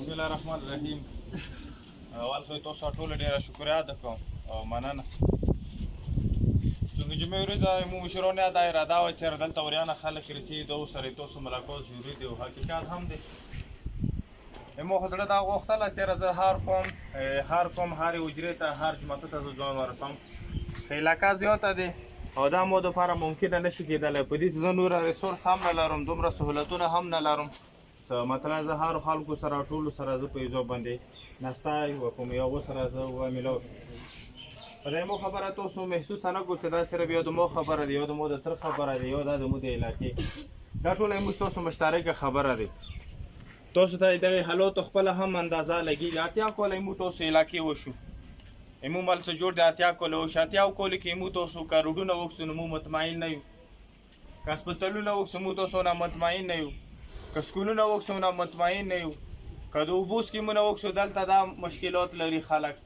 بسم الله الرحمن الرحیم. اول خو تاسو ټول ډیره شکریا ده کوم او مننه. څنګه چې مې ورځ مو مشرونه دا اراده و چې دلته وریانه خلک رسي د سره تاسو ملاقات ضروري دی او حقیقت هم دی. مو خو دا غوښتل چې زه هر قوم هر وجرې ته هر جماعت ته ځان ورسم. علاقه زیاته دی او دا مو د لپاره ممکنه نشي کېدلی. په دې زه نور ریسورس هم نه لرم، دومره سهولتونه هم نه لرم. مثلا زه هر خلکو سره ټولو سره زه په یو باندې نستا وکوم، یو سره زه ومیلاو په دې مو خبره تاسو محسوسه نه کړو چې دا صرف یو د مو خبره دی، یو د مو د تر خبره دی، یو دا د مو د علاقې دا ټول موږ تاسو مشترکه خبره دی. تاسو ته دغه حالات خپل هم اندازه لګي. اتیا کولای مو تاسو علاقې وشو مو مال څه جوړ د اتیا کولو شاتیا کول کې مو تاسو کاروډونه وښنو مو مطمئن نه یو، هسپتالونه وښنو مو تاسو نه مطمئن نه یو، کسکولونه وښنو نه مطمئن نه یو، کدو بوس کې مونږ وښو دلته دا مشکلات لري خلک.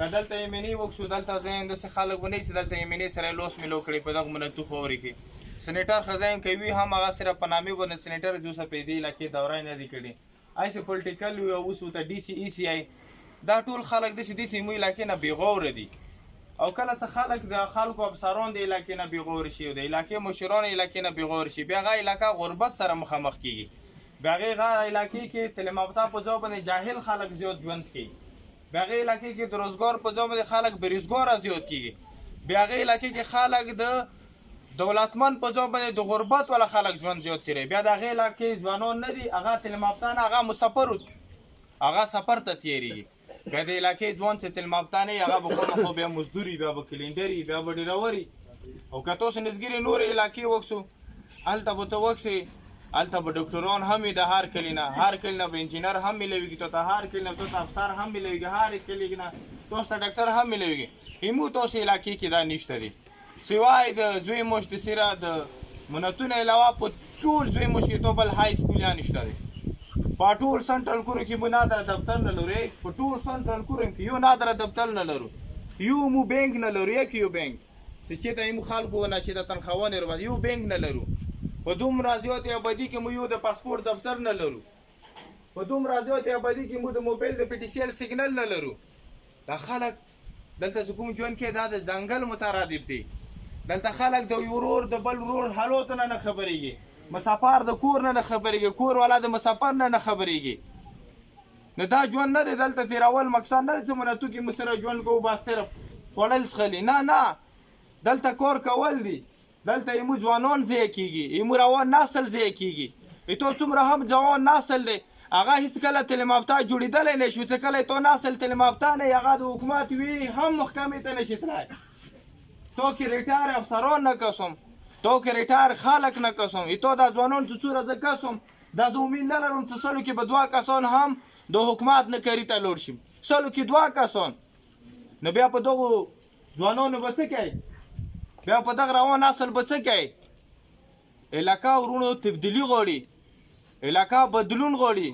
کدلته یمنی وښو دلته زین د خلک ونی چې دلته یمنی سره لوس ملو کړی په دغه منتو خوري کې سېنیټر خزاین کوي هم هغه سره په نامې باندې سېنیټر جوسه پیدا لکه دورای نه دی کړی ایسه پولیټیکل یو وسو ته ډي سي ای سی آی دا ټول خلک د دې سیمو علاقې نه بیغور دي او کله څه خلک د خلکو افسران د علاقې نه بیغور شي او د علاقې مشران علاقې نه بیغور شي، بیا غا علاقې غربت سره مخامخ کیږي. بیا غا علاقې کې تلمافتا په ځای باندې جاهل خلک زیات ژوند کوي، بیا غا علاقې کې د روزګار په ځای باندې خلک بریزګار زیات کیږي، بیا غا علاقې کې خلک د دولتمن په ځای باندې د غربت ولا خلک ژوند زیات کوي. بیا د غا علاقې ځوانان نه دي، هغه تلمافتا نه هغه مسافر هغه سفر ته تیریږي. بیا د علاقې ځوان چې تلمافتا نه هغه به خو بیا مزدوري، بیا به کلینډري، بیا به ډیروري. او که تاسو نسګري نور علاقې وکسو هلته به ته وکسې هلته به ډاکټران هم د هر کلي نه به انجینر هم ملويږي، ته هر کلي نه ته افسر هم ملويږي، هر کلي نه تاسو ته ډاکټر هم ملويږي. همو تاسو علاقې کې دا نشته دي سوای د زوی مشت سره د منتونه علاوه په ټول زوی مشت ته بل های سکول یا نشته دي. په ټول سنټرل کور کې مو نادر دفتر نه لري، په ټول سنټرل کور کې یو نادر دفتر نه لرو، یو مو بانک نه لرو، یو بانک چې ته یې خلکو نه چې د تنخوانې ورو یو بانک نه لرو. په دوم راځيات آبادی کې مو یو د پاسپورت دفتر نه لرو، په دوم راځيات آبادی کې مو د موبایل د پی ټی سی ال سیګنل نه لرو. دا خلک دلته کوم ژوند کې دا د ځنګل مترادف دي. دلته خلک د ورور د بل ورور حالات نه خبرېږي، مسافر د کور نه خبرېږي، کور والا د مسافر نه خبرېږي. نو دا ژوند نه دی دلته تیرول مقصد نه چې منتو کې مسره ژوند کو با صرف خپل خلی نه دلته کور کول دي. دلته یمو ځوانان ځای کیږي، یمو روان نسل ځای کیږي. ته څومره هم ځوان نسل دی هغه هیڅ کله تلمافتا جوړېدلی نه شو چې کله تو نسل تلمافتا نه هغه د حکومت وي هم محکمې ته نشي تللی. تو کې ریټایر افسران نه کسم، تو کې ریټایر خلک نه کسم، تو دا ځوانان چې څوره زه کسم دا زه امید نه لرم چې سلو کې به 2 کسان هم د حکومت نه کاري ته لوړ شي. سلو کې 2 کسان نو بیا په دغو ځوانانو به څه کوي؟ بیا په دغه روان نسل به څه کوي؟ علاقه ورونو تبدیلي غواړي، علاقه بدلون غواړي،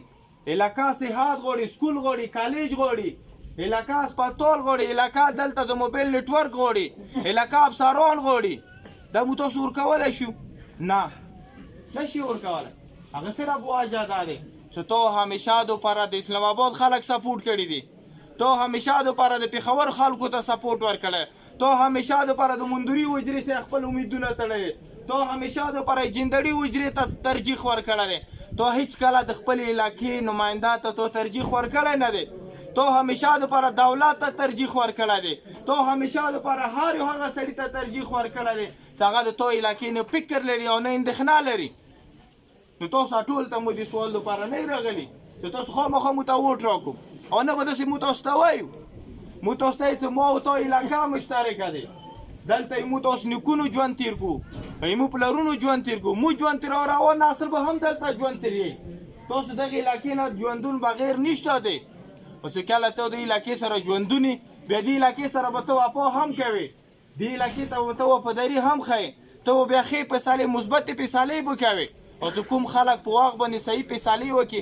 علاقه صحت غواړي، سکول غواړي، کالج غواړي، علاقه هسپتال غواړي، علاقه دلته د موبایل نتورک غواړي، علاقه افسران غواړي. دا مو تاسو ورکولی شو؟ نه نشي ورکولی. هغه صرف واجه دا دی چې تو همیشه دوپاره د اسلام آباد خلک سپورټ کړي دي، تو همیشه دوپاره د پېښور خلکو ته سپورټ ورکړی، تو همیشه دوپاره د مندوري وجرې سره خپل امیدونه تړلی، تو همیشه دوپاره جندړي وجرې ته ترجیح ورکړی دی. تو هیڅ کله د خپل علاقې نماینده ته تو ترجیح ورکړی نه دی. تو همیشه دوپاره دولت ته ترجیح ورکړی دی. تو همیشه دوپاره هر یو هغه سړي ته ترجیح ورکړی دی چې هغه د تو علاقې نه فکر لري او نه اندېښنه لري. نو تاسو ټول ته مو دې سوال لپاره نه راغلي چې تاسو خامخا مو ته ووټ راکړو او نه به داسې مو تاسو ته وایو مو تاسو ته چې ما او تا علاقه مشترکه دی. دلته مو تاسو نیکونو ژوند تېر کړو، مو پلرونو ژوند تېر کړو، مو ژوند تېر او روان نسل به هم دلته ژوند تېروي. تاسو دغه علاقې نه ژوندون بغیر نشته دی. او چې کله ته د علاقې سره ژوندونې بیا دې علاقې سره به ته وفا هم کوې، دې علاقې ته به ته وفاداري هم ښیې، ته به بیا ښې فیصلې مثبتې فیصلې به کوې. او چې کوم خلک په وخت باندې صحیح فیصلې وکړي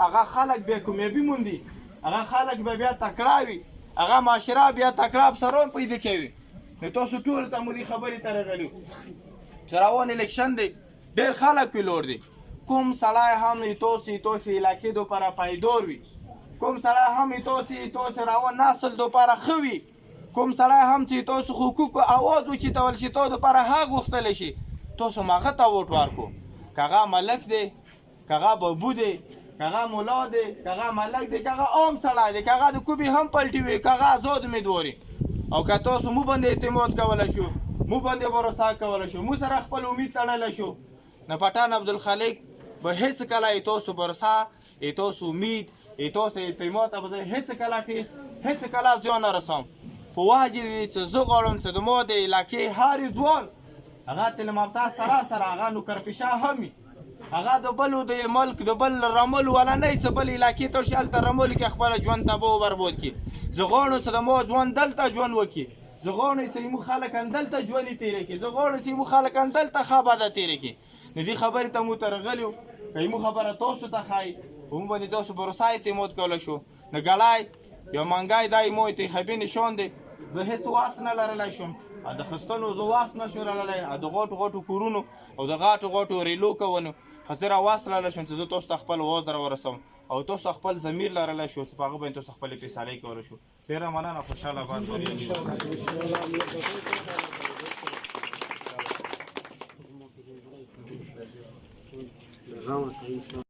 هغه خلک بیا کامیابي موندي، هغه خلک به بیا تکړه وي، هغه معاشره بیا تکړه افسران پیدا کوي. نو تاسو ټول ته مو دې خبرې ته راغلي چې روان الیکشن دی، ډېر خلک پې لوړ دي. کوم سړی هم تاسې علاقې دپاره پایدار وي، کوم سړی هم تاسې روان نسل دپاره ښه وي، کوم سړی هم چې تاسو حقوقو اواز اوچتول شي، تا دپاره حق غوښتلی شي، تاسو هم هغه ته ووټ ورکړو. که هغه ملک دی، که هغه بابو دی، که هغه ملا دی، که هغه ملک دی، که هغه عام سړی دی، که هغه د کومې هم پلټي وي، که هغه ازاد امیدوار او که تاسو مو باندې اعتماد کولی شو، مو باندې بروسه کولی شو، مو سره خپل امید تړلی شو، نو پټان عبدالخالق به هیڅ کله تاسو بروسه، تاسو امید، تاسو اعتماد ته به زه هیڅ کله زیان نه رسوم. په وجه دې چې زه غواړم چې د ما د علاقې هر ځوان هغه تلمافته سره هغه نوکرپیشه هم وي، هغه د بلو د ملک د بل رملو والا نه وي چې بل علاقې ته شي هلته رملو کې خپله ژوند تباه و برباد کړي. زه غواړم چې د ما ژوند دلته ژوند وکړي، زه غواړم چې زموږ خلک دلته ژوند یې تېری کړي، زه غواړم چې زموږ خلک دلته ښه بده تېری کړي. نو دې خبرې ته مو ته راغلي یو، که زموږ خبره تاسو ته ښایي، په موږ باندې تاسو بروسه اعتماد کولی شو، نو ګړی یا منګی دا زما انتخابي نشان دی. زه هېڅ واس نه لرلی شم، د اخیستلو زه واس نه شم لرلی، د غټو کورونو او د غټو ریلو کولو خو زه راواس لرلی شم چې زه تاسو ته خپل اواز راورسوم او تاسو خپل ضمیر لرلی شو چې په هغه باندې تاسو خپلې فیصلې کولی شو. ډېره مننه، خوشحاله باد.